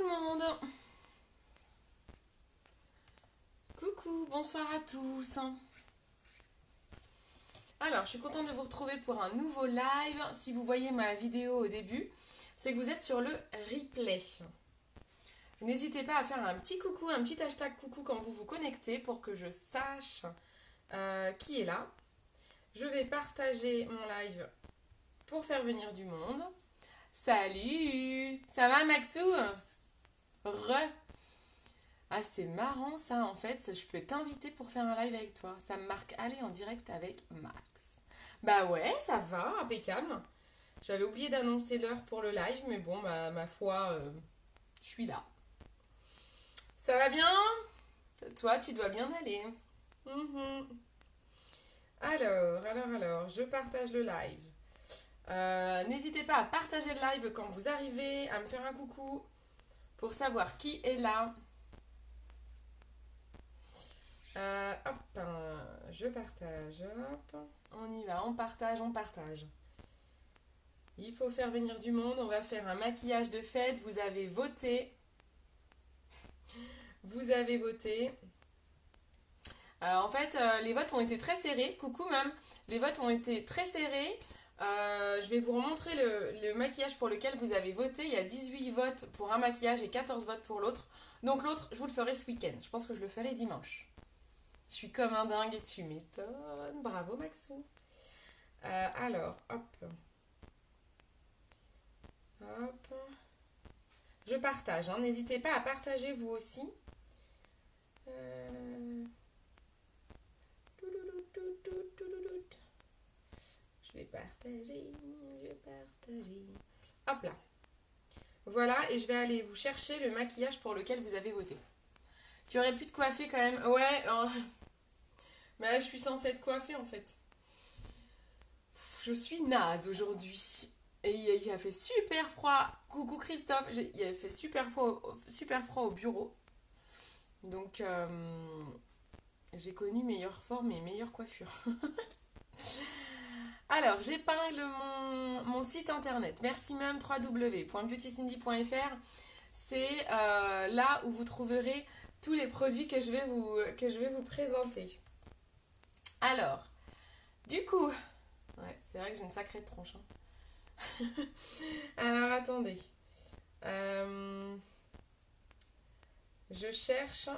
le monde. Coucou, bonsoir à tous. Alors, je suis contente de vous retrouver pour un nouveau live. Si vous voyez ma vidéo au début, c'est que vous êtes sur le replay. N'hésitez pas à faire un petit coucou, un petit hashtag coucou quand vous vous connectez pour que je sache qui est là. Je vais partager mon live pour faire venir du monde. Salut! Ça va Maxou? Ah, c'est marrant ça, en fait, je peux t'inviter pour faire un live avec toi. Ça me marque aller en direct avec Max. Bah ouais, ça va, impeccable. J'avais oublié d'annoncer l'heure pour le live, mais bon, ma foi, je suis là. Ça va bien? Toi, tu dois bien aller. Alors, je partage le live. N'hésitez pas à partager le live quand vous arrivez, à me faire un coucou pour savoir qui est là. Je partage, hop. On y va, on partage. Il faut faire venir du monde, on va faire un maquillage de fête, vous avez voté. En fait, les votes ont été très serrés, coucou même, les votes ont été très serrés. Je vais vous remontrer le maquillage pour lequel vous avez voté. Il y a 18 votes pour un maquillage et 14 votes pour l'autre. Donc l'autre, je vous le ferai ce week-end. Je pense que je le ferai dimanche. Je suis comme un dingue et tu m'étonnes. Bravo Maxou. Alors, hop. Je partage. N'hésitez pas à partager vous aussi. Je vais partager. Hop là. Voilà, et je vais aller vous chercher le maquillage pour lequel vous avez voté. Tu aurais pu te coiffer quand même. Ouais, mais là, je suis censée être coiffée en fait. Je suis naze aujourd'hui. Et il a fait super froid. Coucou Christophe. Il a fait super froid au bureau. Donc, j'ai connu meilleure forme et meilleure coiffure. Alors, j'épingle mon site internet. Merci même www.beautycindy.fr. C'est là où vous trouverez tous les produits que je vais vous présenter. Alors, du coup, ouais, c'est vrai que j'ai une sacrée tronche. Alors, attendez. Je cherche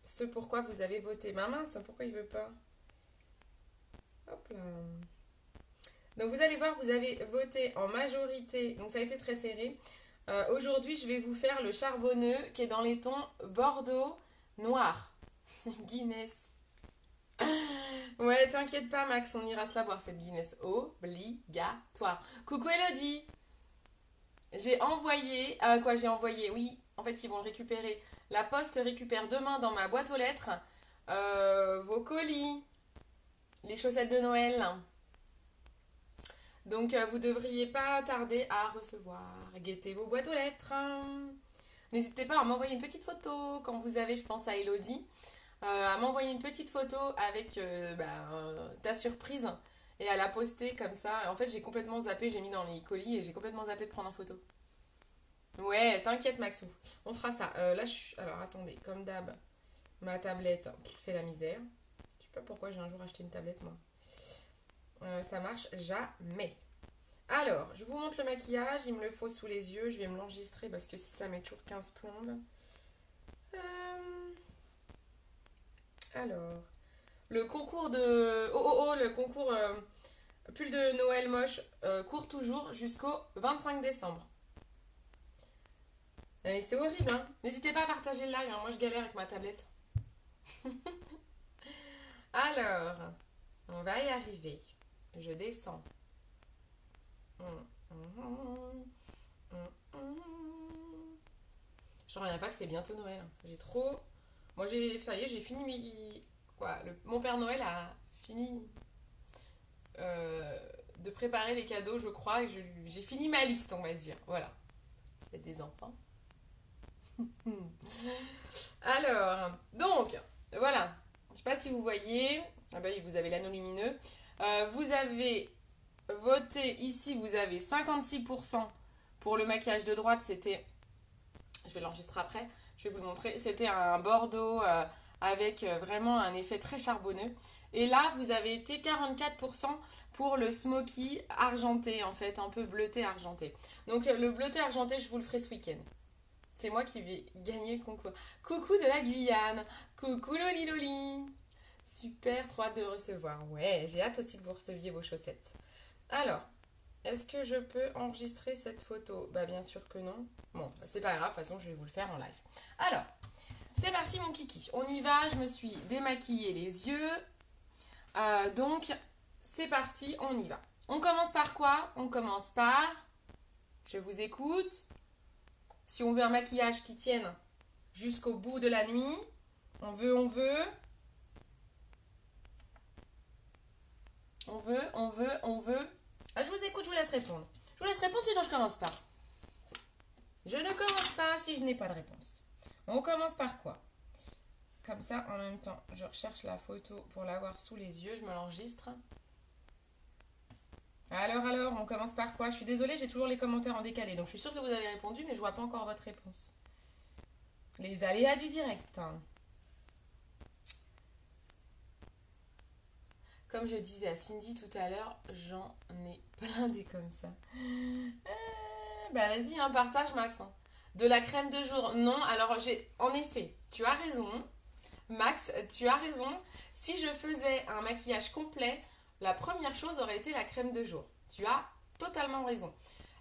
ce pourquoi vous avez voté. Ma mince, pourquoi il veut pas? Hop là. Donc, vous allez voir, vous avez voté en majorité. Donc, ça a été très serré. Aujourd'hui, je vais vous faire le charbonneux qui est dans les tons bordeaux noir. Guinness. Ouais, t'inquiète pas, Max, on ira se la boire cette Guinness. Obligatoire. Coucou Elodie. J'ai envoyé. J'ai envoyé? Oui, en fait, ils vont le récupérer. La poste récupère demain dans ma boîte aux lettres vos colis. Les chaussettes de Noël. Donc, vous devriez pas tarder à recevoir. Guettez vos boîtes aux lettres. N'hésitez pas à m'envoyer une petite photo quand vous avez, je pense à Elodie, à m'envoyer une petite photo avec ta surprise et à la poster comme ça. En fait, j'ai complètement zappé, j'ai mis dans les colis et j'ai complètement zappé de prendre en photo. Ouais, t'inquiète Maxou, on fera ça. Alors, attendez, comme d'hab, ma tablette, c'est la misère. Je sais pas pourquoi j'ai un jour acheté une tablette, moi. Ça marche jamais. Alors, je vous montre le maquillage. Il me le faut sous les yeux. Je vais me l'enregistrer parce que si ça met toujours 15 plombes. Alors, le concours de... le concours pull de Noël moche court toujours jusqu'au 25 décembre. Non, mais c'est horrible, hein. N'hésitez pas à partager le live, hein. Moi, je galère avec ma tablette. Alors, on va y arriver. Je descends. Je reviens pas que c'est bientôt Noël. Moi j'ai fini mon Père Noël a fini de préparer les cadeaux, je crois, et j'ai fini ma liste, on va dire. Voilà. C'est des enfants. Alors, donc, voilà. Je sais pas si vous voyez. Ah bah oui, vous avez l'anneau lumineux. Vous avez voté ici, vous avez 56% Pour le maquillage de droite, c'était, je vais l'enregistrer après, je vais vous le montrer, c'était un bordeaux avec vraiment un effet très charbonneux. Et là, vous avez été 44% pour le smoky argenté, en fait, un peu bleuté argenté. Donc le bleuté argenté, je vous le ferai ce week-end. C'est moi qui vais gagner le concours. Coucou de la Guyane. Coucou Loli Loli. Super, trop hâte de le recevoir. Ouais, j'ai hâte aussi que vous receviez vos chaussettes. Alors, est-ce que je peux enregistrer cette photo? Bah bien sûr que non. Bon, bah, c'est pas grave, de toute façon je vais vous le faire en live. Alors, c'est parti mon kiki. On y va, je me suis démaquillée les yeux. Donc, c'est parti, on y va. On commence par quoi? On commence par... Je vous écoute. Si on veut un maquillage qui tienne jusqu'au bout de la nuit, on veut. Ah, je vous écoute, je vous laisse répondre. Je vous laisse répondre sinon je commence pas. Je ne commence pas si je n'ai pas de réponse. On commence par quoi? Comme ça, en même temps, je recherche la photo pour l'avoir sous les yeux. Je me l'enregistre. Alors, on commence par quoi? Je suis désolée, j'ai toujours les commentaires en décalé. Donc, je suis sûre que vous avez répondu, mais je vois pas encore votre réponse. Les aléas du direct. Comme je disais à Cindy tout à l'heure, j'en ai plein des comme ça. Bah vas-y, hein, partage Max. Hein. De la crème de jour, non. Alors en effet, tu as raison. Max, tu as raison. Si je faisais un maquillage complet, la première chose aurait été la crème de jour. Tu as totalement raison.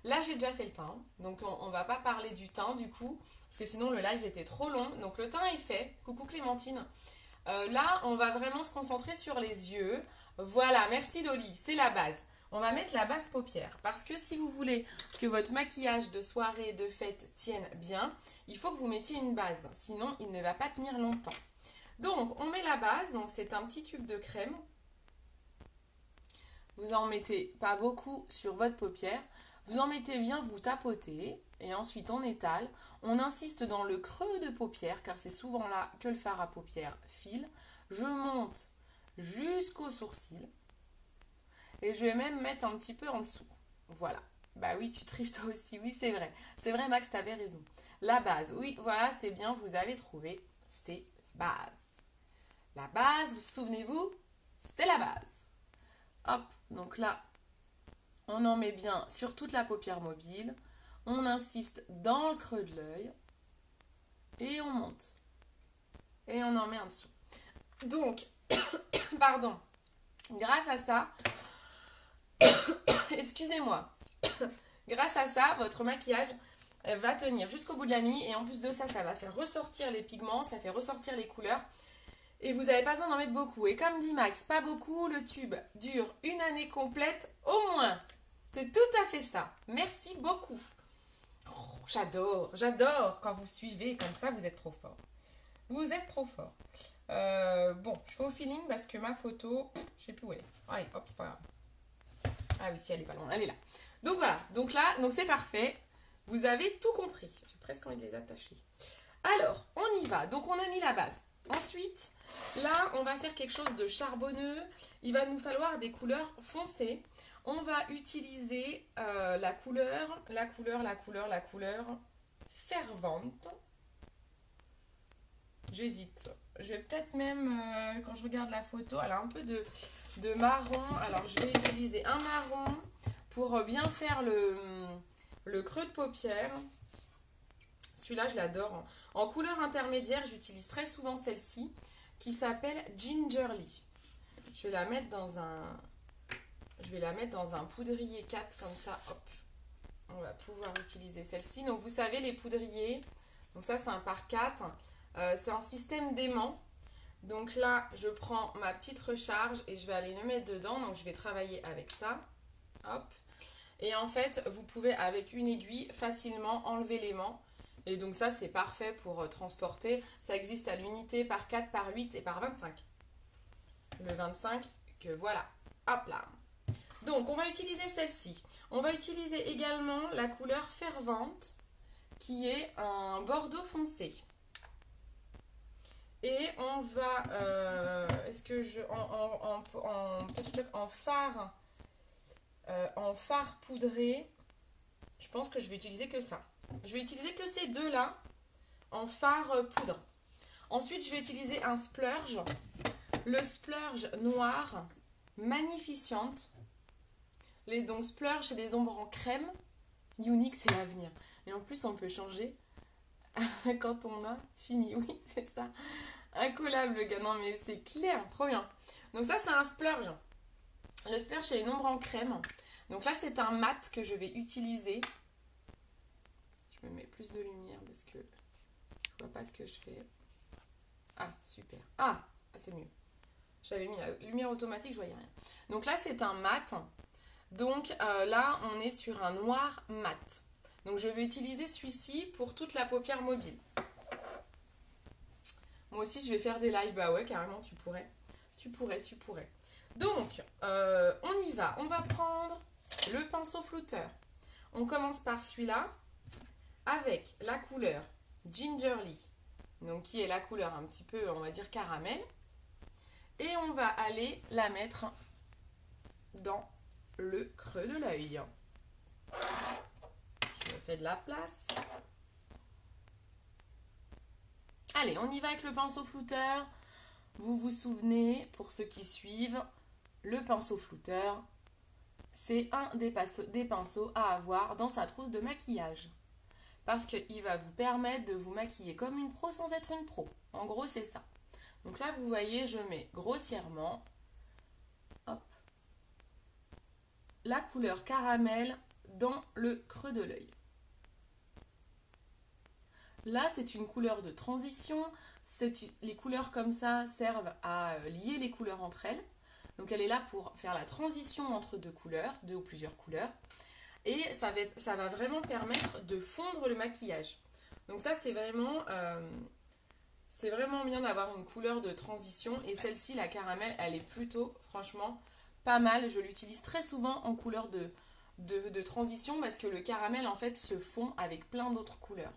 Là, j'ai déjà fait le teint. Donc on va pas parler du teint du coup. Parce que sinon le live était trop long. Donc le teint est fait. Coucou Clémentine. Là, on va vraiment se concentrer sur les yeux. Voilà, merci Loli, c'est la base. On va mettre la base paupière parce que si vous voulez que votre maquillage de soirée, de fête tienne bien, il faut que vous mettiez une base. Sinon, il ne va pas tenir longtemps. Donc, on met la base. Donc, c'est un petit tube de crème. Vous en mettez pas beaucoup sur votre paupière. Vous en mettez bien, vous tapotez. Et ensuite, on étale. On insiste dans le creux de paupière, car c'est souvent là que le fard à paupières file. Je monte jusqu'au sourcil. Et je vais même mettre un petit peu en dessous. Voilà. Bah oui, tu triches toi aussi. Oui, c'est vrai. C'est vrai, Max, t'avais raison. La base. Oui, voilà, c'est bien, vous avez trouvé. C'est la base. La base, vous souvenez-vous, c'est la base. Hop, donc là, on en met bien sur toute la paupière mobile. On insiste dans le creux de l'œil. Et on monte. Et on en met en dessous. Donc, pardon, grâce à ça, excusez-moi, grâce à ça, votre maquillage va tenir jusqu'au bout de la nuit. Et en plus de ça, ça va faire ressortir les pigments, ça fait ressortir les couleurs. Et vous n'avez pas besoin d'en mettre beaucoup. Et comme dit Max, pas beaucoup, le tube dure une année complète au moins. C'est tout à fait ça. Merci beaucoup. Oh, j'adore quand vous suivez comme ça, vous êtes trop fort. Vous êtes trop fort. Bon, je fais au feeling parce que ma photo, je sais plus où elle est. Allez, hop, c'est pas grave. Ah oui, si elle est pas loin, elle est là. Donc voilà, donc là, donc c'est parfait. Vous avez tout compris. J'ai presque envie de les attacher. Alors, on y va. Donc on a mis la base. Ensuite, là, on va faire quelque chose de charbonneux. Il va nous falloir des couleurs foncées. On va utiliser la couleur fervente. J'hésite. Je vais peut-être même, quand je regarde la photo, elle a un peu de marron. Alors, je vais utiliser un marron pour bien faire le creux de paupière. Celui-là, je l'adore. En couleur intermédiaire, j'utilise très souvent celle-ci qui s'appelle Gingerly. Je vais la mettre dans un poudrier 4 comme ça. Hop. On va pouvoir utiliser celle-ci. Donc, vous savez, les poudriers, donc ça, c'est un par 4. C'est un système d'aimant. Donc là, je prends ma petite recharge et je vais aller le mettre dedans. Donc, je vais travailler avec ça. Hop. Et en fait, vous pouvez, avec une aiguille, facilement enlever l'aimant. Et donc ça, c'est parfait pour transporter. Ça existe à l'unité par 4, par 8 et par 25. Le 25, que voilà. Hop là. Donc, on va utiliser celle-ci. On va utiliser également la couleur fervente, qui est un bordeaux foncé. Et on va... est-ce que je... En phare poudré... Je pense que je vais utiliser que ça. Je vais utiliser que ces deux-là en fard poudre. Ensuite, je vais utiliser un splurge. Le splurge noir Magnificent. Donc splurge, c'est des ombres en crème. Unique, c'est l'avenir. Et en plus, on peut changer quand on a fini. Oui, c'est ça. Incollable, le gars. Non, mais c'est clair. Trop bien. Donc ça, c'est un splurge. Le splurge, c'est une ombre en crème. Donc là, c'est un mat que je vais utiliser. Je me mets plus de lumière parce que je vois pas ce que je fais. Ah, super. Ah, c'est mieux. J'avais mis la lumière automatique, je voyais rien. Donc là, c'est un mat. Donc là, on est sur un noir mat. Donc je vais utiliser celui-ci pour toute la paupière mobile. Moi aussi, je vais faire des lives. Bah ouais, carrément, tu pourrais. Tu pourrais. Donc, on y va. On va prendre le pinceau flouteur. On commence par celui-là avec la couleur Gingerly. Donc, qui est la couleur un petit peu, on va dire, caramel. Et on va aller la mettre dans le creux de l'œil. Je me fais de la place. Allez, on y va avec le pinceau flouteur. Vous vous souvenez, pour ceux qui suivent, le pinceau flouteur, c'est un des pinceaux à avoir dans sa trousse de maquillage. Parce qu'il va vous permettre de vous maquiller comme une pro sans être une pro. En gros, c'est ça. Donc là, vous voyez, je mets grossièrement hop, la couleur caramel dans le creux de l'œil. Là, c'est une couleur de transition. Les couleurs comme ça servent à lier les couleurs entre elles. Donc elle est là pour faire la transition entre deux couleurs, deux ou plusieurs couleurs. Et ça va vraiment permettre de fondre le maquillage. Donc ça, c'est vraiment bien d'avoir une couleur de transition. Et celle-ci, la caramel, elle est plutôt, franchement, pas mal. Je l'utilise très souvent en couleur de transition parce que le caramel, en fait, se fond avec plein d'autres couleurs.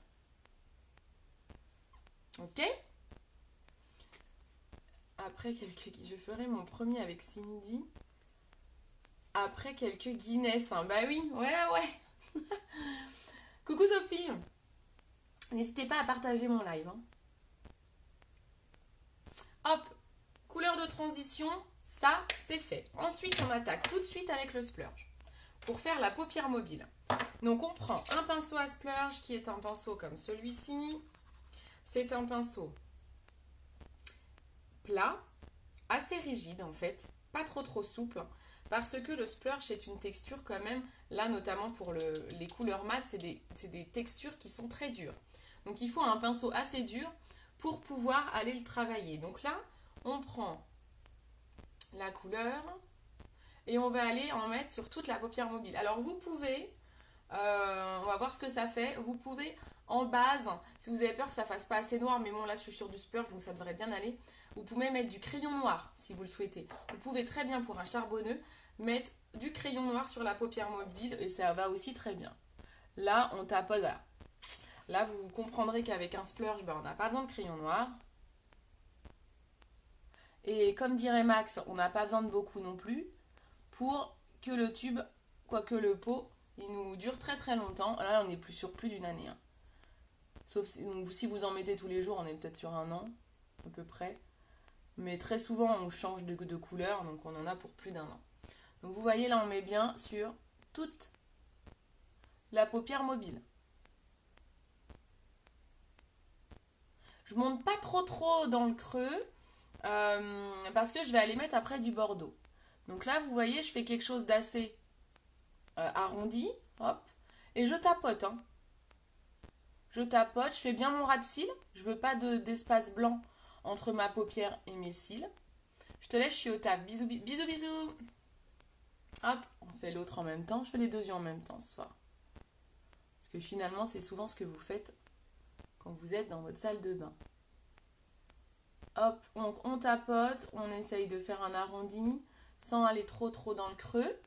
Ok ? Après je ferai mon premier avec Cindy. Après quelques Guinness. Hein. Bah oui, ouais. Coucou Sophie. N'hésitez pas à partager mon live. Hein. Hop, couleur de transition, ça c'est fait. Ensuite, on attaque tout de suite avec le splurge pour faire la paupière mobile. Donc on prend un pinceau à splurge qui est un pinceau comme celui-ci. C'est un pinceau plat, assez rigide en fait, pas trop souple, parce que le splurge c'est une texture quand même, là notamment pour les couleurs mat, c'est des textures qui sont très dures. Donc il faut un pinceau assez dur pour pouvoir aller le travailler. Donc là, on prend la couleur et on va aller en mettre sur toute la paupière mobile. Alors vous pouvez, on va voir ce que ça fait, vous pouvez en base, si vous avez peur que ça fasse pas assez noir, mais bon là je suis sur du splurge donc ça devrait bien aller, vous pouvez mettre du crayon noir si vous le souhaitez. Vous pouvez très bien pour un charbonneux mettre du crayon noir sur la paupière mobile et ça va aussi très bien. Là on tapote, voilà. Là vous comprendrez qu'avec un splurge, on n'a pas besoin de crayon noir. Et comme dirait Max, on n'a pas besoin de beaucoup non plus pour que le tube, quoique le pot, il nous dure très longtemps. Là on est sur plus d'une année. Hein. Sauf si vous en mettez tous les jours, on est peut-être sur un an, à peu près. Mais très souvent, on change de couleur, donc on en a pour plus d'un an. Donc vous voyez, là, on met bien sur toute la paupière mobile. Je monte pas trop dans le creux, parce que je vais aller mettre après du bordeaux. Donc là, vous voyez, je fais quelque chose d'assez arrondi, hop, et je tapote, hein. Je tapote, je fais bien mon ras de cils. Je veux pas d'espace blanc entre ma paupière et mes cils. Je te laisse, je suis au taf. Bisous, bisous. Hop, on fait l'autre en même temps. Je fais les deux yeux en même temps ce soir. Parce que finalement, c'est souvent ce que vous faites quand vous êtes dans votre salle de bain. Hop, on tapote, on essaye de faire un arrondi sans aller trop dans le creux.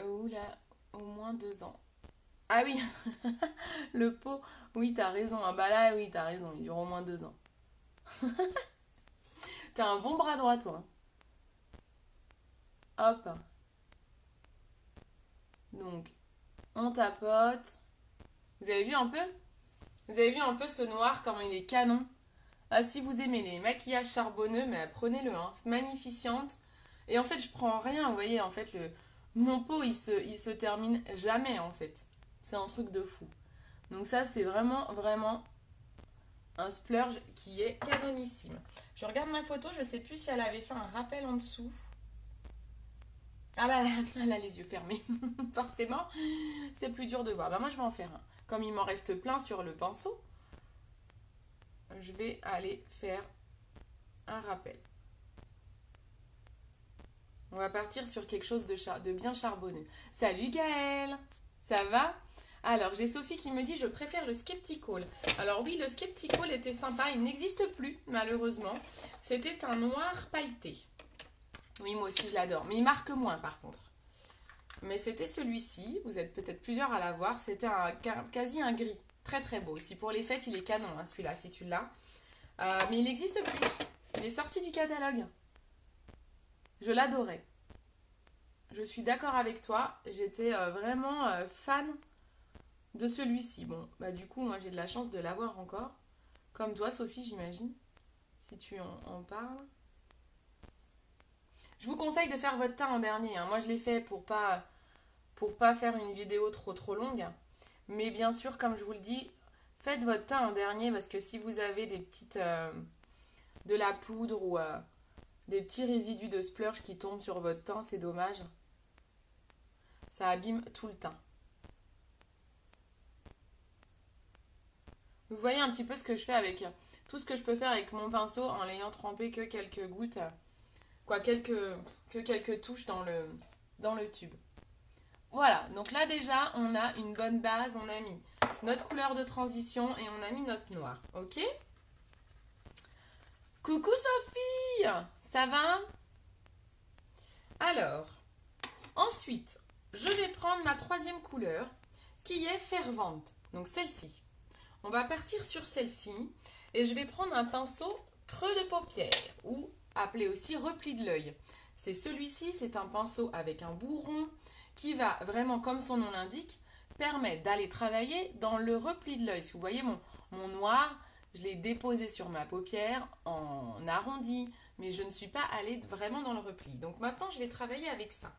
Oula, au moins 2 ans. Ah oui, le pot, oui, t'as raison. Ah bah là, oui, t'as raison, il dure au moins 2 ans. T'as un bon bras droit, toi. Hop. Donc, On tapote. Vous avez vu un peu? Vous avez vu un peu ce noir, comment il est canon? Ah, si vous aimez les maquillages charbonneux, mais prenez-le, hein. Magnifiante. Et en fait, je prends rien, vous voyez, en fait, mon pot, il se termine jamais, en fait. C'est un truc de fou. Donc ça, c'est vraiment, vraiment un splurge qui est canonissime. Je regarde ma photo, je sais plus si elle avait fait un rappel en dessous. Ah bah, elle a les yeux fermés. Forcément, c'est plus dur de voir. Bah moi, je vais en faire un. Comme il m'en reste plein sur le pinceau, je vais aller faire un rappel. On va partir sur quelque chose de bien charbonneux. Salut Gaëlle, ça va? Alors, j'ai Sophie qui me dit « Je préfère le Skeptical ». Alors oui, le Skeptical était sympa, il n'existe plus, malheureusement. C'était un noir pailleté. Oui, moi aussi, je l'adore, mais il marque moins, par contre. Mais c'était celui-ci, vous êtes peut-être plusieurs à l'avoir, c'était quasi un gris. Très très beau. Si pour les fêtes, il est canon, hein, celui-là, si tu l'as. Mais il n'existe plus. Il est sorti du catalogue. Je l'adorais. Je suis d'accord avec toi. J'étais vraiment fan de celui-ci. Bon, bah du coup, moi j'ai de la chance de l'avoir encore. Comme toi, Sophie, j'imagine. Si tu en parles. Je vous conseille de faire votre teint en dernier, hein. Moi, je l'ai fait pour pas faire une vidéo trop longue. Mais bien sûr, comme je vous le dis, faites votre teint en dernier parce que si vous avez des petites... de la poudre ou des petits résidus de splurge qui tombent sur votre teint, c'est dommage. Ça abîme tout le teint. Vous voyez un petit peu ce que je fais avec tout ce que je peux faire avec mon pinceau en l'ayant trempé que quelques gouttes, que quelques touches dans le tube. Voilà, donc là déjà on a une bonne base, on a mis notre couleur de transition et on a mis notre noir, ok? Coucou Sophie, ça va? Alors, ensuite, je vais prendre ma troisième couleur qui est fervente, donc celle-ci. On va partir sur celle-ci et je vais prendre un pinceau creux de paupière ou appelé aussi repli de l'œil. C'est celui-ci, c'est un pinceau avec un bout rond qui va vraiment, comme son nom l'indique, permettre d'aller travailler dans le repli de l'œil. Si vous voyez mon noir, je l'ai déposé sur ma paupière en arrondi, mais je ne suis pas allée vraiment dans le repli. Donc maintenant, je vais travailler avec ça.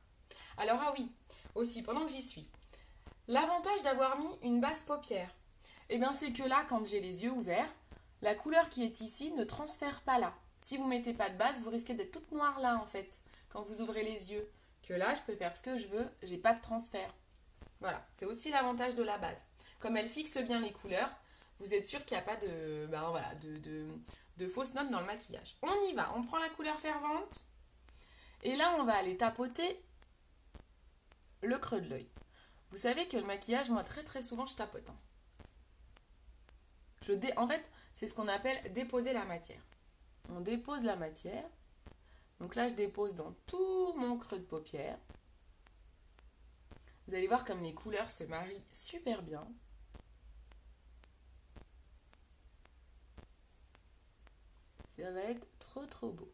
Alors ah oui, aussi, pendant que j'y suis, l'avantage d'avoir mis une base paupière, eh bien c'est que là, quand j'ai les yeux ouverts, la couleur qui est ici ne transfère pas là. Si vous ne mettez pas de base, vous risquez d'être toute noire là en fait, quand vous ouvrez les yeux. Que là, je peux faire ce que je veux, j'ai pas de transfert. Voilà, c'est aussi l'avantage de la base. Comme elle fixe bien les couleurs, vous êtes sûr qu'il n'y a pas de fausses notes dans le maquillage. On y va, on prend la couleur fervente. Et là, on va aller tapoter le creux de l'œil. Vous savez que le maquillage, moi, très très souvent, je tapote. En fait, c'est ce qu'on appelle déposer la matière. On dépose la matière. Donc là, je dépose dans tout mon creux de paupière. Vous allez voir comme les couleurs se marient super bien. Ça va être trop beau.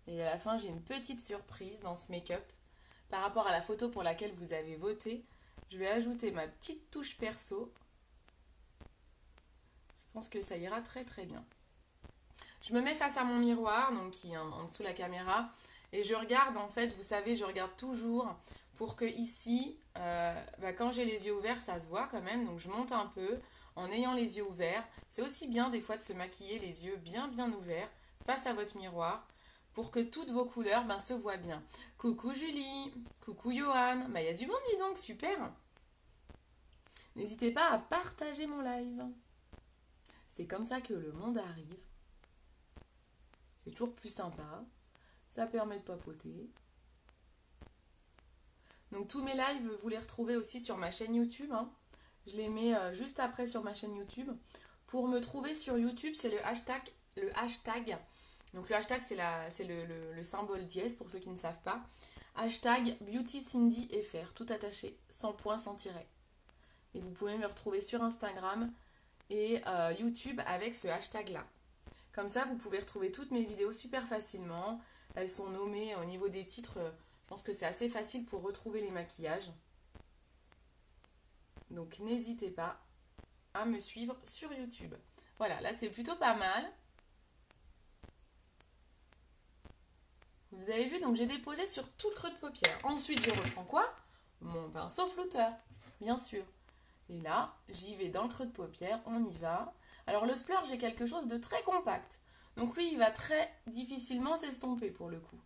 Et à la fin, j'ai une petite surprise dans ce make-up. Par rapport à la photo pour laquelle vous avez voté, je vais ajouter ma petite touche perso. Je pense que ça ira très très bien. Je me mets face à mon miroir, donc qui est en dessous de la caméra, et je regarde en fait, vous savez, je regarde toujours pour que ici, quand j'ai les yeux ouverts, ça se voit quand même, donc je monte un peu en ayant les yeux ouverts. C'est aussi bien des fois de se maquiller les yeux bien ouverts face à votre miroir pour que toutes vos couleurs se voient bien. Coucou Julie, coucou Johan, il y a du monde dis donc, super. N'hésitez pas à partager mon live. C'est comme ça que le monde arrive. C'est toujours plus sympa. Ça permet de papoter. Donc tous mes lives, vous les retrouvez aussi sur ma chaîne YouTube. Je les mets juste après sur ma chaîne YouTube. Pour me trouver sur YouTube, c'est le hashtag. Donc le hashtag, c'est le symbole dièse pour ceux qui ne savent pas. Hashtag BeautyCindyFR, tout attaché, sans point, sans tiret. Et vous pouvez me retrouver sur Instagram et YouTube avec ce hashtag-là. Comme ça, vous pouvez retrouver toutes mes vidéos super facilement. Elles sont nommées au niveau des titres. Je pense que c'est assez facile pour retrouver les maquillages. Donc n'hésitez pas à me suivre sur YouTube. Voilà, là c'est plutôt pas mal. Vous avez vu, donc j'ai déposé sur tout le creux de paupière. Ensuite, je reprends quoi? Mon pinceau flouteur, bien sûr. Et là, j'y vais dans le creux de paupière, on y va. Alors le splurge, j'ai quelque chose de très compact. Donc lui, il va très difficilement s'estomper pour le coup.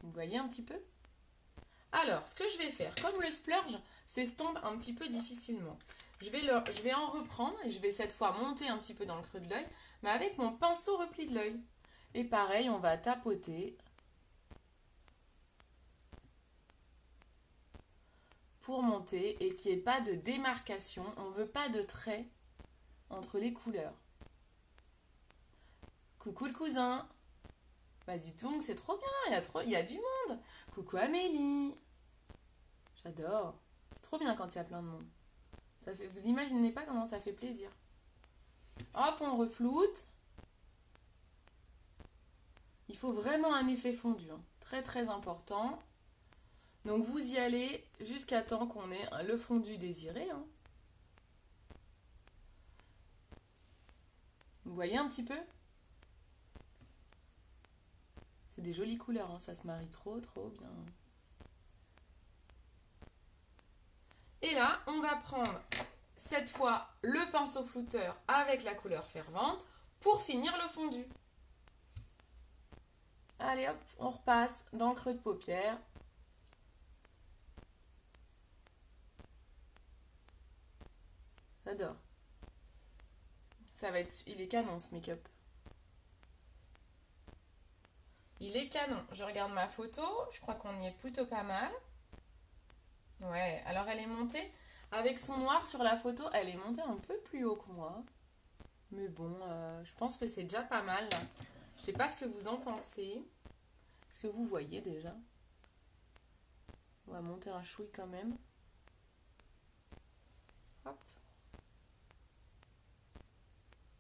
Vous voyez un petit peu? Alors, ce que je vais faire, comme le splurge s'estompe un petit peu difficilement, je vais en reprendre et je vais cette fois monter un petit peu dans le creux de l'œil, mais avec mon pinceau repli de l'œil. Et pareil, on va tapoter pour monter et qu'il n'y ait pas de démarcation. On ne veut pas de trait entre les couleurs. Coucou le cousin. Bah dis donc, c'est trop bien, il y a du monde. Coucou Amélie. J'adore. C'est trop bien quand il y a plein de monde. Vous imaginez pas comment ça fait plaisir. Hop, on refloute. Il faut vraiment un effet fondu, hein. Très très important. Donc vous y allez jusqu'à temps qu'on ait le fondu désiré, hein. Vous voyez un petit peu? C'est des jolies couleurs, hein. Ça se marie trop trop bien. Et là, on va prendre cette fois le pinceau flouteur avec la couleur fervente pour finir le fondu. Allez hop, on repasse dans le creux de paupière. J'adore. Il est canon ce make-up. Il est canon. Je regarde ma photo, je crois qu'on y est plutôt pas mal. Ouais, alors elle est montée, avec son noir sur la photo, elle est montée un peu plus haut que moi. Mais bon, je pense que c'est déjà pas mal. Je sais pas ce que vous en pensez. Est-ce que vous voyez déjà? On va monter un chouï quand même. Hop.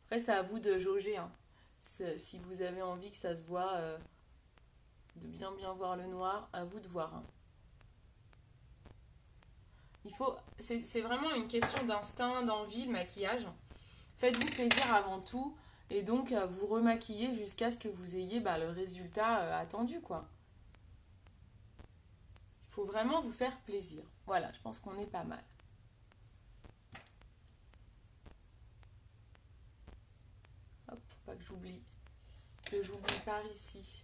Après, c'est à vous de jauger, hein. Si vous avez envie que ça se voit, de bien voir le noir, à vous de voir, hein. C'est vraiment une question d'instinct, d'envie, de maquillage. Faites-vous plaisir avant tout et donc vous remaquillez jusqu'à ce que vous ayez le résultat attendu, quoi. Il faut vraiment vous faire plaisir. Voilà, je pense qu'on est pas mal. Hop, faut pas que j'oublie par ici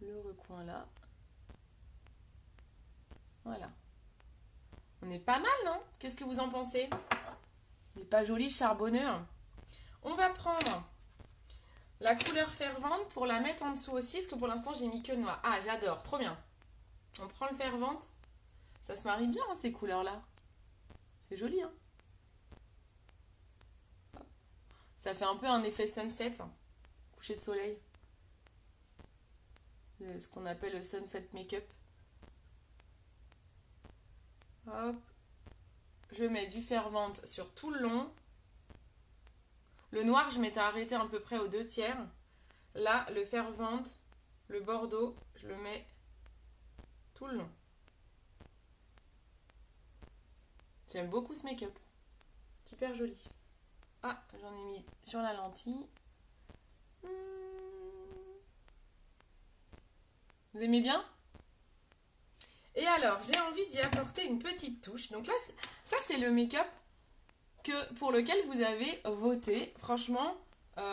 le recoin là. Voilà. On est pas mal, non? Qu'est-ce que vous en pensez? Il n'est pas joli, charbonneux. On va prendre la couleur fervente pour la mettre en dessous aussi, parce que pour l'instant, j'ai mis que le noir. Ah, j'adore, trop bien. On prend le fervente. Ça se marie bien, hein, ces couleurs-là. C'est joli, hein? Ça fait un peu un effet sunset, hein. Coucher de soleil. Ce qu'on appelle le sunset make-up. Hop. Je mets du fervente sur tout le long. Le noir, je m'étais arrêté à peu près aux 2/3. Là, le fervente, le bordeaux, je le mets tout le long. J'aime beaucoup ce make-up. Super joli. Ah, j'en ai mis sur la lentille. Vous aimez bien? Et alors, j'ai envie d'y apporter une petite touche. Donc là, ça c'est le make-up pour lequel vous avez voté. Franchement,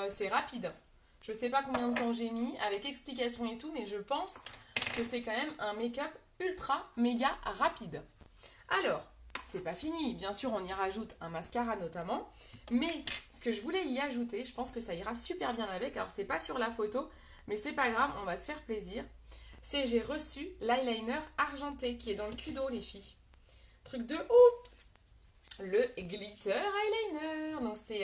c'est rapide. Je ne sais pas combien de temps j'ai mis avec explication et tout, mais je pense que c'est quand même un make-up ultra méga rapide. Alors, c'est pas fini. Bien sûr, on y rajoute un mascara notamment. Mais ce que je voulais y ajouter, je pense que ça ira super bien avec. Alors, c'est pas sur la photo, mais c'est pas grave, on va se faire plaisir. J'ai reçu l'eyeliner argenté qui est dans le Kudo, les filles. Truc de ouf! Le glitter eyeliner. Donc, c'est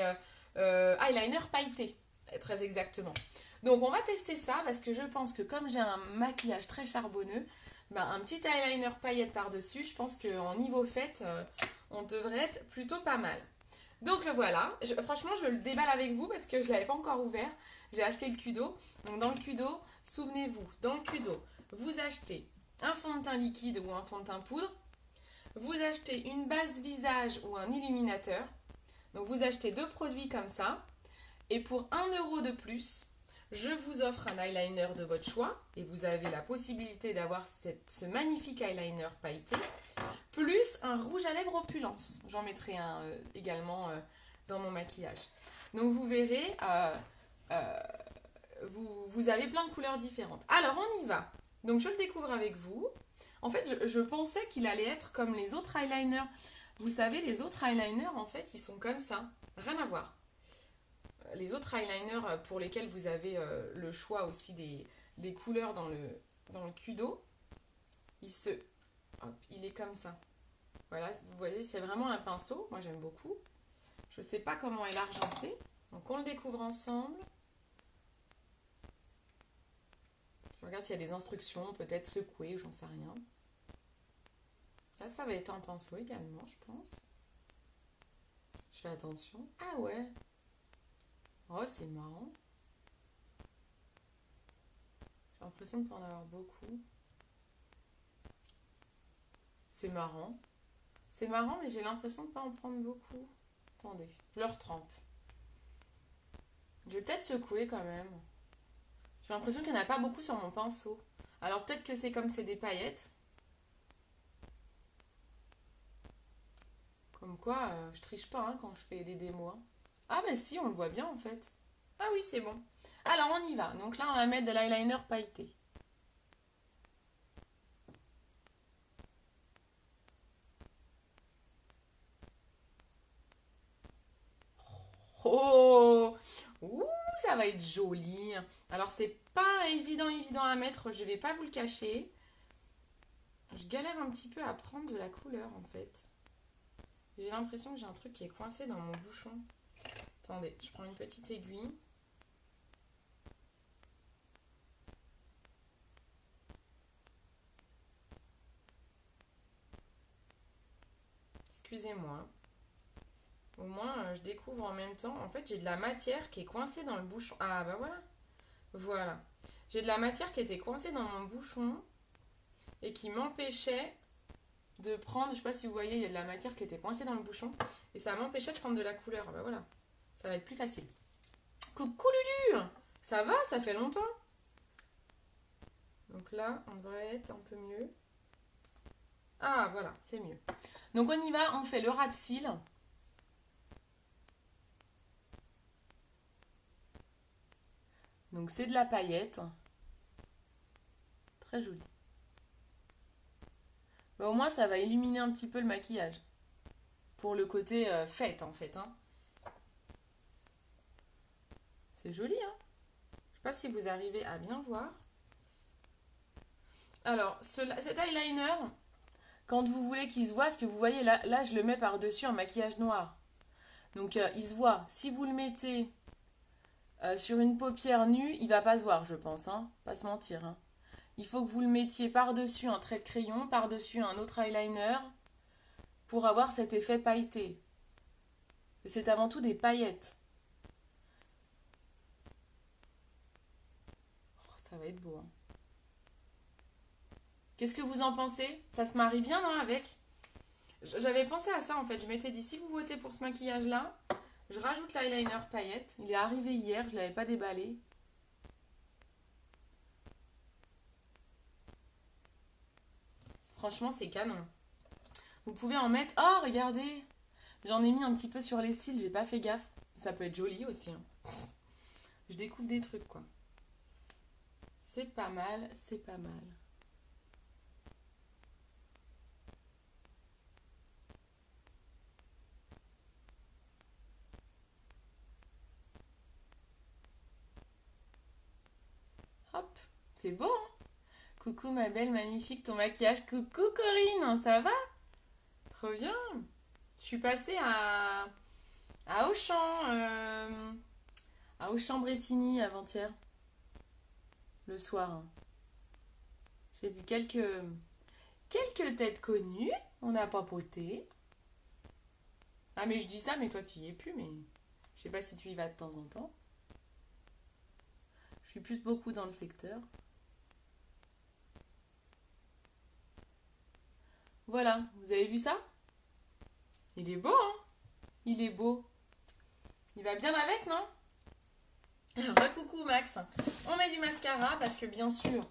eyeliner pailleté, très exactement. Donc, on va tester ça parce que je pense que comme j'ai un maquillage très charbonneux, un petit eyeliner paillette par-dessus, je pense qu'en niveau fête, on devrait être plutôt pas mal. Donc le voilà. Franchement, je le déballe avec vous parce que je ne l'avais pas encore ouvert. J'ai acheté le Kudo. Donc dans le Kudo, souvenez-vous, dans le Kudo, vous achetez un fond de teint liquide ou un fond de teint poudre. Vous achetez une base visage ou un illuminateur. Donc vous achetez 2 produits comme ça. Et pour 1 € de plus, je vous offre un eyeliner de votre choix. Et vous avez la possibilité d'avoir ce magnifique eyeliner pailleté. Plus un rouge à lèvres opulence. J'en mettrai un également dans mon maquillage. Donc vous verrez, vous avez plein de couleurs différentes. Alors on y va. Donc je le découvre avec vous. En fait, je pensais qu'il allait être comme les autres eyeliners. Vous savez, les autres eyeliners, en fait, ils sont comme ça. Rien à voir. Les autres eyeliners pour lesquels vous avez le choix aussi des couleurs dans le Kudo, il est comme ça. Voilà, vous voyez, c'est vraiment un pinceau. Moi, j'aime beaucoup. Je ne sais pas comment elle est argentée. Donc, on le découvre ensemble. Je regarde s'il y a des instructions, peut-être secouer, j'en sais rien. Ça va être un pinceau également, je pense. Je fais attention. Ah ouais. Oh, c'est marrant. J'ai l'impression de ne pas en avoir beaucoup. C'est marrant. C'est marrant, mais j'ai l'impression de ne pas en prendre beaucoup. Attendez, je le retrempe. Je vais peut-être secouer quand même. J'ai l'impression qu'il n'y en a pas beaucoup sur mon pinceau. Alors peut-être que c'est comme c'est des paillettes. Comme quoi, je triche pas hein, quand je fais des démos. Hein. Ah bah si, on le voit bien en fait. Ah oui, c'est bon. Alors on y va. Donc là, on va mettre de l'eyeliner pailleté. Oh, ouh, ça va être joli. Alors c'est pas évident à mettre, je vais pas vous le cacher. Je galère un petit peu à prendre de la couleur en fait. J'ai l'impression que j'ai un truc qui est coincé dans mon bouchon. Attendez, je prends une petite aiguille. Excusez-moi. Au moins, je découvre en même temps. En fait, j'ai de la matière qui est coincée dans le bouchon. Ah, bah voilà. Voilà. J'ai de la matière qui était coincée dans mon bouchon et qui m'empêchait de prendre. Je sais pas si vous voyez, il y a de la matière qui était coincée dans le bouchon et ça m'empêchait de prendre de la couleur. Ah, bah voilà. Ça va être plus facile. Coucou Lulu! Ça va? Ça fait longtemps? Donc là, on devrait être un peu mieux. Ah, voilà, c'est mieux. Donc on y va, on fait le ras de cils. Donc c'est de la paillette. Très joli. Mais au moins ça va illuminer un petit peu le maquillage. Pour le côté fête en fait. Hein. C'est joli hein. Je sais pas si vous arrivez à bien voir. Alors cet eyeliner, quand vous voulez qu'il se voit, ce que vous voyez là je le mets par-dessus un maquillage noir. Donc il se voit. Si vous le mettez sur une paupière nue, il va pas se voir je pense. Hein. Pas se mentir. Hein. Il faut que vous le mettiez par-dessus un trait de crayon, par-dessus un autre eyeliner, pour avoir cet effet pailleté. C'est avant tout des paillettes. Oh, ça va être beau. Hein. Qu'est-ce que vous en pensez? Ça se marie bien, non, avec? J'avais pensé à ça, en fait. Je m'étais dit, si vous votez pour ce maquillage-là, je rajoute l'eyeliner paillette. Il est arrivé hier, je ne l'avais pas déballé. Franchement, c'est canon. Vous pouvez en mettre... Oh, regardez! J'en ai mis un petit peu sur les cils, j'ai pas fait gaffe. Ça peut être joli aussi. Hein. Je découvre des trucs, quoi. C'est pas mal, c'est pas mal. Hop, c'est beau, hein? Coucou ma belle, magnifique ton maquillage. Coucou Corinne, ça va? Trop bien. Je suis passée à Auchan, à Auchan-Brétigny avant-hier, le soir. Hein. J'ai vu quelques têtes connues. On a papoté. Ah, mais je dis ça, mais toi, tu y es plus, mais je sais pas si tu y vas de temps en temps. Je suis plus beaucoup dans le secteur. Voilà, vous avez vu ça? Il est beau, hein? Il est beau. Il va bien avec, non? Recoucou Max. On met du mascara parce que bien sûr,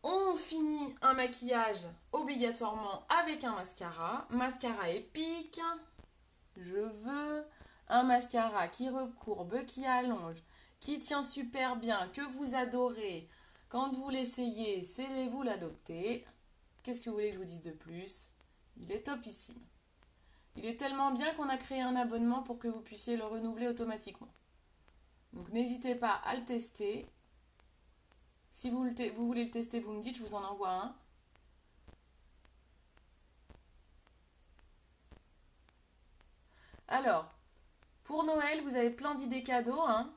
on finit un maquillage obligatoirement avec un mascara. Mascara épique. Je veux un mascara qui recourbe, qui allonge, qui tient super bien, que vous adorez. Quand vous l'essayez, c'est vous l'adopter. Qu'est-ce que vous voulez que je vous dise de plus? Il est topissime. Il est tellement bien qu'on a créé un abonnement pour que vous puissiez le renouveler automatiquement. Donc n'hésitez pas à le tester. Si vous voulez le tester, vous me dites, je vous en envoie un. Alors, pour Noël, vous avez plein d'idées cadeaux, hein.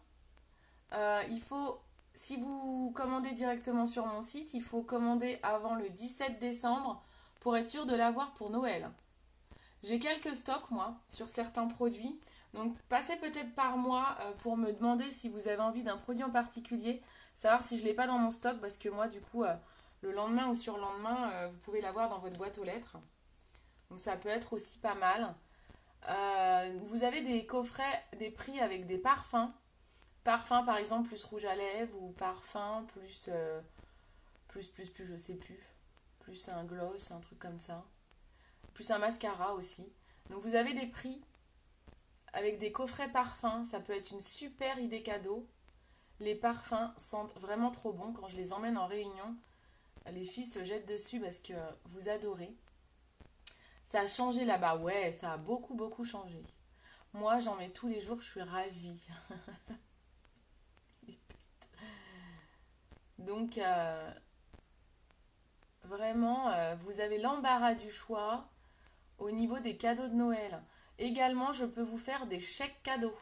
Il faut, si vous commandez directement sur mon site, il faut commander avant le 17 décembre pour être sûr de l'avoir pour Noël. J'ai quelques stocks, moi, sur certains produits. Donc, passez peut-être par moi pour me demander si vous avez envie d'un produit en particulier. Savoir si je ne l'ai pas dans mon stock, parce que moi, du coup, le lendemain ou surlendemain, vous pouvez l'avoir dans votre boîte aux lettres. Donc, ça peut être aussi pas mal. Vous avez des coffrets, des prix avec des parfums. Parfum, par exemple, plus rouge à lèvres ou parfum plus, plus, je sais plus. Plus un gloss, un truc comme ça. Plus un mascara aussi. Donc, vous avez des prix avec des coffrets parfums, ça peut être une super idée cadeau. Les parfums sentent vraiment trop bon. Quand je les emmène en réunion, les filles se jettent dessus parce que vous adorez. Ça a changé là-bas, ouais, ça a beaucoup, beaucoup changé. Moi, j'en mets tous les jours, je suis ravie. Donc, vraiment, vous avez l'embarras du choix au niveau des cadeaux de Noël. Également, je peux vous faire des chèques cadeaux.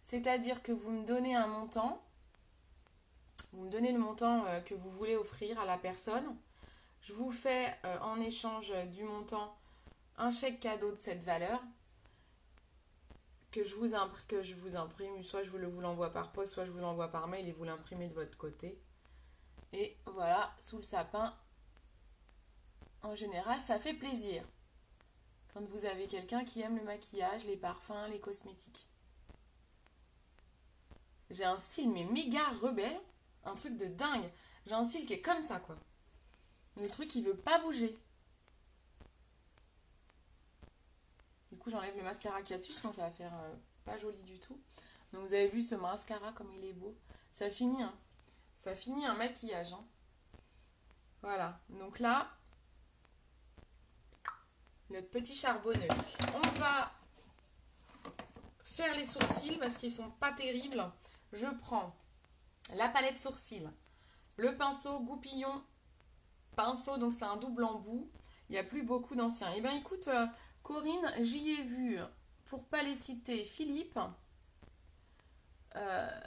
C'est-à-dire que vous me donnez un montant. Vous me donnez le montant que vous voulez offrir à la personne. Je vous fais en échange du montant un chèque cadeau de cette valeur que je vous imprime. Soit je vous l'envoie par poste, soit je vous l'envoie par mail et vous l'imprimez de votre côté. Et voilà, sous le sapin, en général, ça fait plaisir. Quand vous avez quelqu'un qui aime le maquillage, les parfums, les cosmétiques. J'ai un style mais méga rebelle, un truc de dingue. J'ai un style qui est comme ça, quoi. Le truc, il veut pas bouger. Du coup, j'enlève le mascara qu'il y a dessus, sinon ça va faire pas joli du tout. Donc, vous avez vu ce mascara, comme il est beau. Ça finit, hein. Ça finit un maquillage, hein. Voilà. Donc là, notre petit charbonneux. On va faire les sourcils parce qu'ils sont pas terribles. Je prends la palette sourcils, le pinceau Goupillon pinceau, donc c'est un double embout. Il n'y a plus beaucoup d'anciens. Eh bien écoute, Corinne, j'y ai vu, pour pas les citer, Philippe, euh,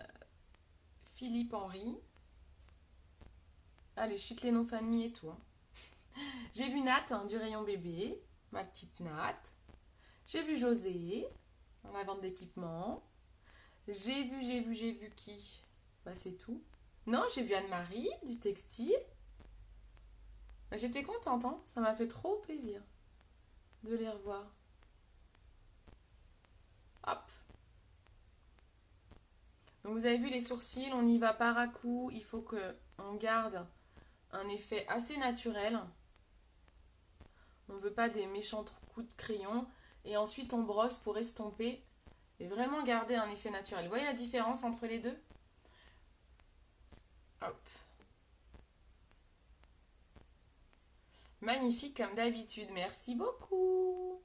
Philippe Henry. Allez, je cite les noms de famille et tout, hein. J'ai vu Nat, hein, du rayon bébé, ma petite Nat. J'ai vu José, dans la vente d'équipement. J'ai vu qui? Bah c'est tout. Non, j'ai vu Anne-Marie, du textile. Bah, j'étais contente, hein. Ça m'a fait trop plaisir de les revoir. Hop. Donc vous avez vu les sourcils, on y va par à coup. Il faut que on garde un effet assez naturel. On ne veut pas des méchants coups de crayon. Et ensuite on brosse pour estomper et vraiment garder un effet naturel. Vous voyez la différence entre les deux? Hop. Magnifique comme d'habitude, merci beaucoup.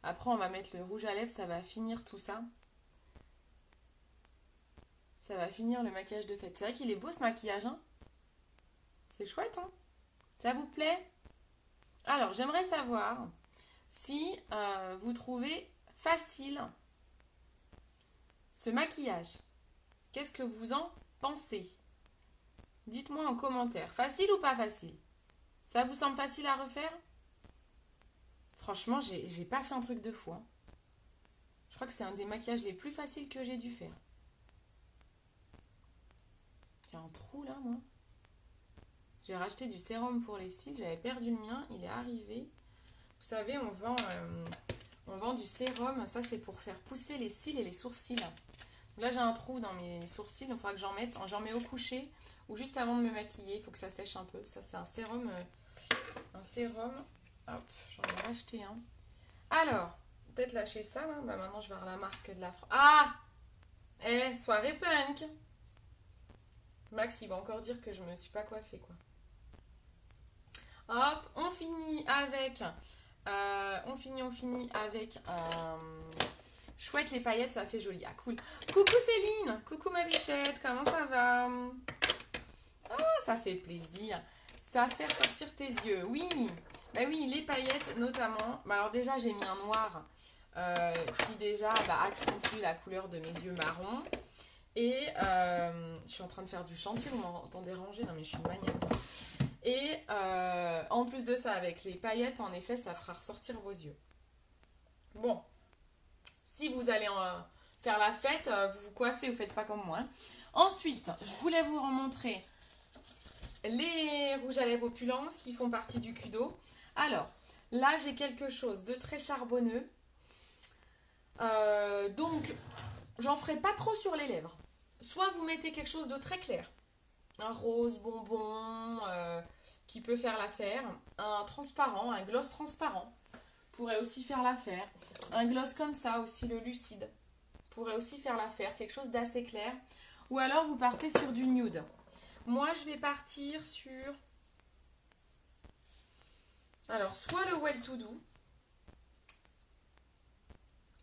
Après on va mettre le rouge à lèvres, ça va finir tout ça. Ça va finir le maquillage de fête. C'est vrai qu'il est beau ce maquillage, hein? C'est chouette, hein? Ça vous plaît? Alors, j'aimerais savoir si vous trouvez facile ce maquillage. Qu'est-ce que vous en pensez? Dites-moi en commentaire. Facile ou pas facile? Ça vous semble facile à refaire? Franchement, j'ai pas fait un truc de fou, hein. Je crois que c'est un des maquillages les plus faciles que j'ai dû faire. J'ai un trou là, moi. J'ai racheté du sérum pour les cils. J'avais perdu le mien. Il est arrivé. Vous savez, on vend du sérum. Ça, c'est pour faire pousser les cils et les sourcils. Là, j'ai un trou dans mes sourcils. Il faudra que j'en mette. J'en mets au coucher ou juste avant de me maquiller. Il faut que ça sèche un peu. Ça, c'est un sérum. Hop, j'en ai racheté un. Alors, peut-être lâcher ça là. Bah, maintenant, je vais avoir la marque de la France. Ah! Soirée punk! Max, il va encore dire que je me suis pas coiffée, quoi. Hop, on finit avec... on finit avec... chouette, les paillettes, ça fait joli. Ah, cool. Coucou Céline! Coucou ma bichette, comment ça va? Ah, ça fait plaisir. Ça fait ressortir tes yeux. Oui, bah oui, les paillettes notamment. Bah alors déjà, j'ai mis un noir qui déjà accentue la couleur de mes yeux marrons. Et je suis en train de faire du chantier, vous m'entendez ranger? Non mais je suis une maniaque. Et en plus de ça, avec les paillettes, en effet, ça fera ressortir vos yeux. Bon, si vous allez faire la fête, vous vous coiffez, vous faites pas comme moi. Ensuite, je voulais vous remontrer les rouges à lèvres opulence qui font partie du Kudo. Alors, là, j'ai quelque chose de très charbonneux. Donc, j'en ferai pas trop sur les lèvres. Soit vous mettez quelque chose de très clair. Un rose bonbon qui peut faire l'affaire. Un transparent, un gloss transparent pourrait aussi faire l'affaire. Un gloss comme ça aussi, le lucide, pourrait aussi faire l'affaire. Quelque chose d'assez clair. Ou alors vous partez sur du nude. Moi, je vais partir sur... Alors, soit le Well To Do.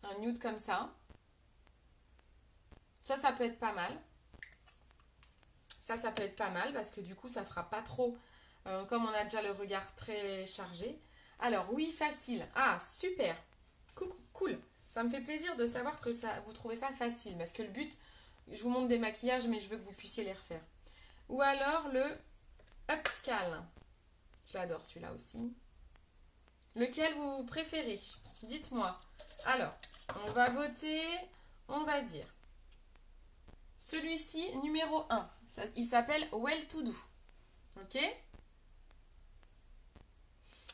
Un nude comme ça. Ça peut être pas mal. Ça peut être pas mal parce que du coup, ça fera pas trop... comme on a déjà le regard très chargé. Alors, oui, facile. Ah, super. Cool. Ça me fait plaisir de savoir que vous trouvez ça facile. Parce que le but, je vous montre des maquillages, mais je veux que vous puissiez les refaire. Ou alors le Upscal. Je l'adore celui-là aussi. Lequel vous préférez? Dites-moi. Alors, on va voter, on va dire. Celui-ci, numéro 1. Il s'appelle Well To Do. Ok?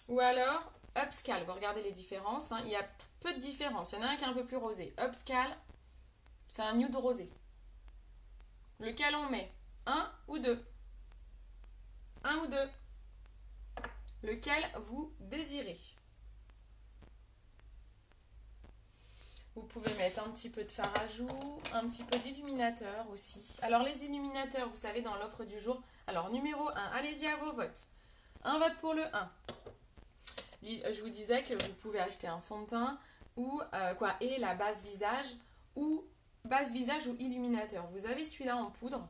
Ou alors, Upscal. Vous regardez les différences. Il y a peu de différences. Il y en a un qui est un peu plus rosé. Upscal, c'est un nude rosé. Lequel on met? Un ou deux? Un ou deux? Lequel vous désirez? Vous pouvez mettre un petit peu de fard à joues, un petit peu d'illuminateur aussi. Alors les illuminateurs, vous savez, dans l'offre du jour. Alors numéro 1, allez-y à vos votes. Un vote pour le 1. Je vous disais que vous pouvez acheter un fond de teint ou et la base visage ou illuminateur. Vous avez celui-là en poudre.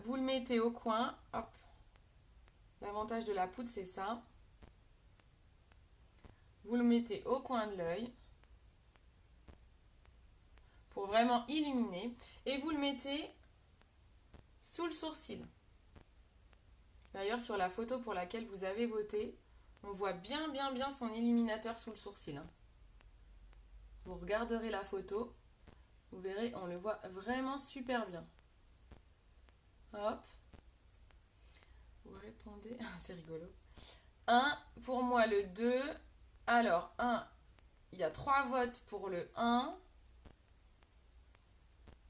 Vous le mettez au coin. Hop. L'avantage de la poudre, c'est ça. Vous le mettez au coin de l'œil pour vraiment illuminer. Et vous le mettez sous le sourcil. D'ailleurs, sur la photo pour laquelle vous avez voté, on voit bien son illuminateur sous le sourcil. Vous regarderez la photo. Vous verrez, on le voit vraiment super bien. Hop. Vous répondez. C'est rigolo. 1 pour moi, le 2. Alors, il y a 3 votes pour le 1.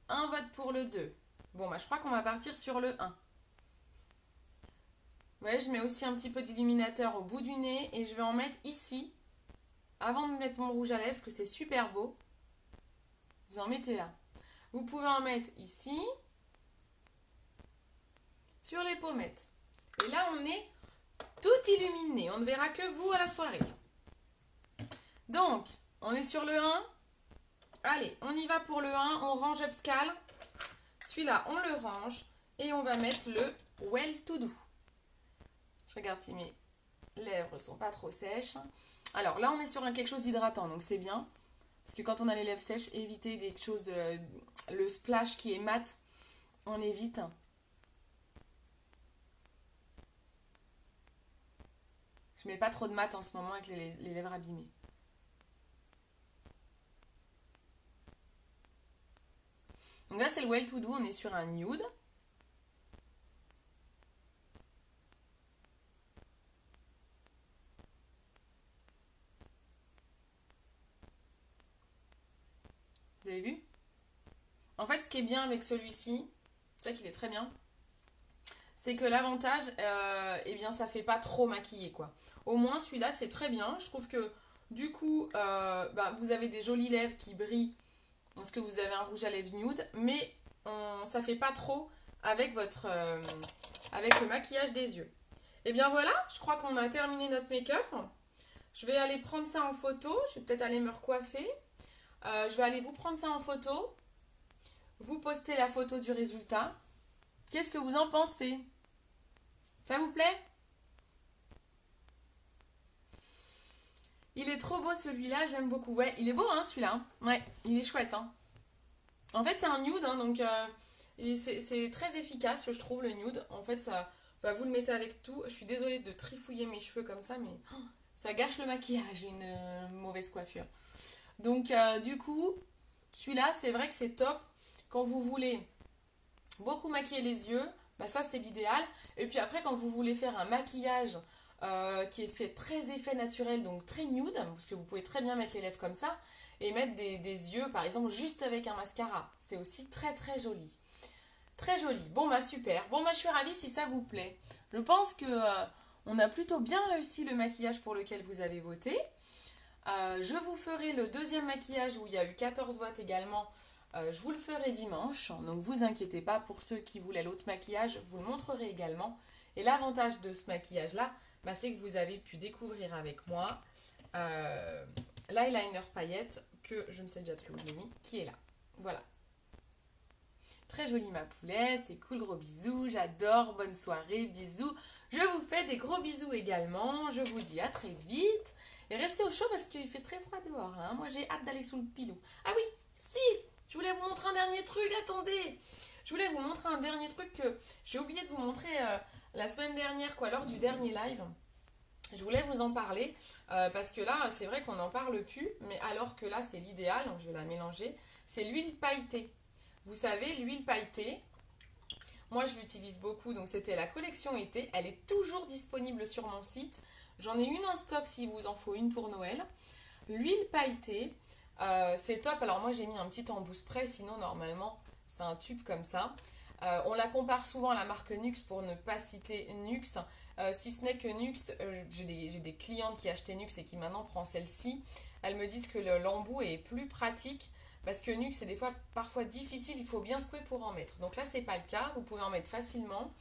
Un vote pour le 2. Bon, je crois qu'on va partir sur le 1. Ouais, je mets aussi un petit peu d'illuminateur au bout du nez et je vais en mettre ici. Avant de mettre mon rouge à lèvres, parce que c'est super beau. Vous en mettez là. Vous pouvez en mettre ici. Sur les pommettes. Et là, on est tout illuminé. On ne verra que vous à la soirée. Donc, on est sur le 1. Allez, on y va pour le 1. On range Upscal. Celui-là, on le range. Et on va mettre le Well To Do. Je regarde si mes lèvres sont pas trop sèches. Alors là, on est sur quelque chose d'hydratant, donc c'est bien. Parce que quand on a les lèvres sèches, évitez des choses de... Le splash qui est mat, on évite. Je mets pas trop de mat en ce moment avec les lèvres abîmées. Donc là, c'est le Well To Do. On est sur un nude. Vous avez vu? En fait, ce qui est bien avec celui-ci, c'est ça qu'il est très bien, c'est que l'avantage, eh bien, ça fait pas trop maquiller, quoi. Au moins, celui-là, c'est très bien. Je trouve que, du coup, vous avez des jolies lèvres qui brillent parce que vous avez un rouge à lèvres nude, mais ça fait pas trop avec avec le maquillage des yeux. Et bien voilà, je crois qu'on a terminé notre make-up. Je vais aller prendre ça en photo. Je vais peut-être aller me recoiffer. Je vais aller vous prendre ça en photo. Vous postez la photo du résultat. Qu'est-ce que vous en pensez? Ça vous plaît? Il est trop beau celui-là, j'aime beaucoup. Ouais, il est beau hein celui-là. Ouais, il est chouette hein. En fait c'est un nude hein, donc c'est très efficace je trouve le nude. En fait ça, vous le mettez avec tout. Je suis désolée de trifouiller mes cheveux comme ça mais ça gâche le maquillage, une mauvaise coiffure. Donc du coup, celui-là c'est vrai que c'est top quand vous voulez beaucoup maquiller les yeux, ça c'est l'idéal. Et puis après quand vous voulez faire un maquillage qui est fait très effet naturel, donc très nude, parce que vous pouvez très bien mettre les lèvres comme ça, et mettre des yeux par exemple juste avec un mascara. C'est aussi très très joli. Très joli. Bon super. Bon je suis ravie si ça vous plaît. Je pense que on a plutôt bien réussi le maquillage pour lequel vous avez voté. Je vous ferai le deuxième maquillage où il y a eu 14 votes également. Je vous le ferai dimanche, donc vous inquiétez pas, pour ceux qui voulaient l'autre maquillage, je vous le montrerai également. Et l'avantage de ce maquillage-là, c'est que vous avez pu découvrir avec moi l'eyeliner paillette, que je ne sais déjà plus où je l'ai mis, qui est là. Voilà. Très jolie ma poulette, c'est cool, gros bisous, j'adore, bonne soirée, bisous. Je vous fais des gros bisous également, je vous dis à très vite. Et restez au chaud parce qu'il fait très froid dehors. Hein. Moi j'ai hâte d'aller sous le pilou. Ah oui, si, je voulais vous montrer un dernier truc, attendez. Je voulais vous montrer un dernier truc que j'ai oublié de vous montrer la semaine dernière, lors du dernier live. Je voulais vous en parler parce que là, c'est vrai qu'on n'en parle plus, mais alors que là, c'est l'idéal, donc je vais la mélanger. C'est l'huile pailletée. Vous savez, l'huile pailletée, moi je l'utilise beaucoup, donc c'était la collection été. Elle est toujours disponible sur mon site. J'en ai une en stock s'il vous en faut une pour Noël. L'huile pailletée, c'est top. Alors moi j'ai mis un petit embout spray, sinon normalement c'est un tube comme ça. On la compare souvent à la marque Nuxe pour ne pas citer Nuxe. Si ce n'est que Nuxe, j'ai des clientes qui achetaient Nuxe et qui maintenant prennent celle-ci. Elles me disent que l'embout est plus pratique parce que Nuxe c'est des fois parfois difficile, il faut bien secouer pour en mettre. Donc là c'est pas le cas, vous pouvez en mettre facilement.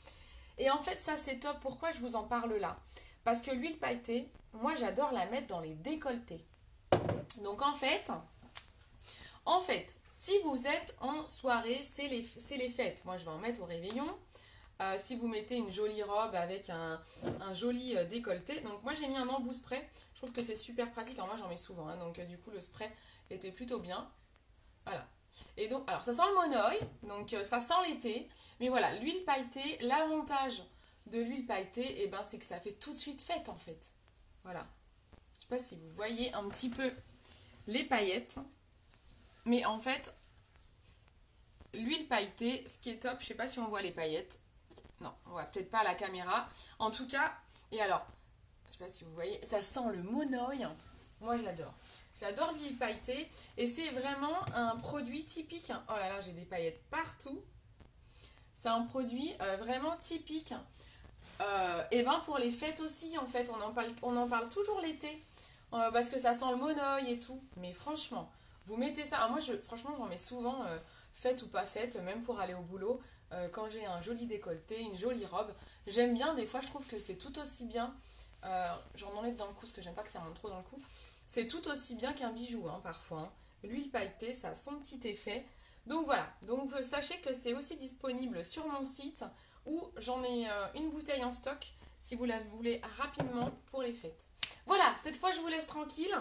Et en fait ça c'est top, pourquoi je vous en parle là? Parce que l'huile pailletée, moi j'adore la mettre dans les décolletés. Donc en fait, si vous êtes en soirée, c'est les fêtes. Moi je vais en mettre au réveillon. Si vous mettez une jolie robe avec un joli décolleté. Donc moi j'ai mis un embout spray. Je trouve que c'est super pratique. Alors moi j'en mets souvent. Hein, donc du coup le spray était plutôt bien. Voilà. Et donc, alors ça sent le monoeil. Donc ça sent l'été. Mais voilà, l'huile pailletée, l'avantage de l'huile pailletée, c'est que ça fait tout de suite fête en fait. Voilà. Je sais pas si vous voyez un petit peu les paillettes. Mais en fait, l'huile pailletée, ce qui est top, je sais pas si on voit les paillettes. Non, on voit peut-être pas à la caméra. En tout cas, et alors, je sais pas si vous voyez, ça sent le monoeil. Moi, j'adore. J'adore l'huile pailletée. Et c'est vraiment un produit typique. Oh là là, j'ai des paillettes partout. C'est un produit vraiment typique. Et pour les fêtes aussi, en fait, on en parle toujours l'été. Parce que ça sent le monoeil et tout. Mais franchement, vous mettez ça. Alors moi, franchement, j'en mets souvent, fête ou pas fête, même pour aller au boulot. Quand j'ai un joli décolleté, une jolie robe. J'aime bien, des fois je trouve que c'est tout aussi bien. J'en enlève dans le cou parce que j'aime pas que ça monte trop dans le cou. C'est tout aussi bien qu'un bijou hein, parfois. Hein. L'huile pailletée, ça a son petit effet. Donc voilà, donc sachez que c'est aussi disponible sur mon site où j'en ai une bouteille en stock si vous la voulez rapidement pour les fêtes. Voilà, cette fois je vous laisse tranquille.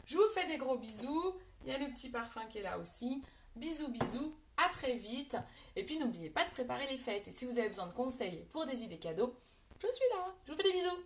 Je vous fais des gros bisous. Il y a le petit parfum qui est là aussi. Bisous, bisous. À très vite. Et puis n'oubliez pas de préparer les fêtes. Et si vous avez besoin de conseils pour des idées cadeaux, je suis là. Je vous fais des bisous.